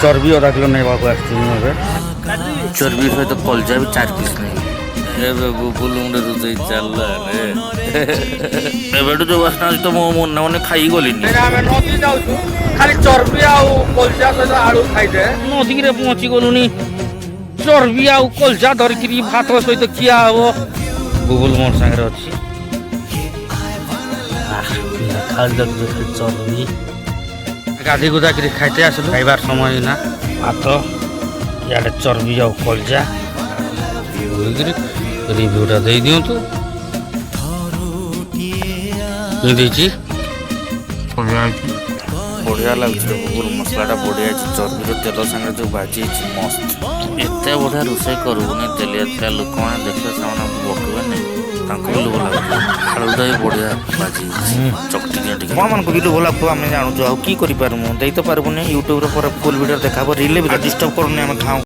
ଚର୍ବି ଅଧା କିଲୋ ନେବାକୁ ଆସିଛି ମୁଁ ଏବେ। ଚର୍ବି ସହିତ କଲଜା ବି 4 ପିସ୍ ନେଇ ଏବେ ବୁବୁଲ ମୁଣ୍ଡେ ରୋଷେଇ ଚାଲିଲା ଏବେଠୁ ଯୋଉ ବାସ୍ନା ଅଛି ତ ମୋ ମନେ ମନେ ଖାଇ ଗଲିନି। ଆମେ ନଦୀ ଯାଉଛୁ ଖାଲି ଚର୍ବି ଆଉ କଲଜା ସହିତ ଆଳୁ ଖାଇଦେ। ନଦୀରେ ପହଞ୍ଚି ଗଲୁନି ଚର୍ବି ଆଉ କଲଜା ଧରିକିରି ଭାତ ସହିତ ଖିଆ ହବ। ବୁବୁଲ ମୋର ସାଙ୍ଗରେ ଅଛି। ଚର୍ବି ଗାଧି ଗୁଧାକିରି ଖାଇତେ ଆସିଲୁ। ଖାଇବାର ସମୟ ନା ଭାତ ଇଆଡ଼େ ଚର୍ବି ଆଉ କଲଜା ରିଭ୍ୟୁଟା ଦେଇ ଦିଅନ୍ତୁ। ଦେଇଛି ବଢିଆ ଲାଗୁଛି ବୁବୁଲ ମସଲାଟା ବଢିଆ ଅଛି। ଚର୍ବିର ତେଲ ସାଙ୍ଗରେ ଯୋଉ ଭାଜି ହେଇଛି ମସ୍ତ। ଏତେ ବଢିଆ ରୋଷେଇ କରିବୁନି ତେଲିଆ ତେଲିଆ ଲୋକମାନେ ଦେଖିଲେ ସେମାନେ ବକିବେନି ତାଙ୍କୁ ବି ଲୋଭ ଲାଗୁଥିବ। ଆଳୁଟା ବି ବଢିଆ ଭାଜି ହେଇଛି ଚକଟିକିଆ ଟିକେ ଆପଣମାନଙ୍କୁ ବି ଲୋଭ ଲାଗୁଥିବ ଆମେ ଜାଣୁଛୁ ଆଉ କି କରିପାରିବୁ ଦେଇ ତ ପାରିବୁନି। ୟୁଟ୍ୟୁବରେ ପରେ ଫୁଲ୍ ଭିଡ଼ିଓ ଦେଖାବ ରିଲେ ବି ଡିଷ୍ଟର୍ବ କରୁନି ଆମେ ଖାଉ।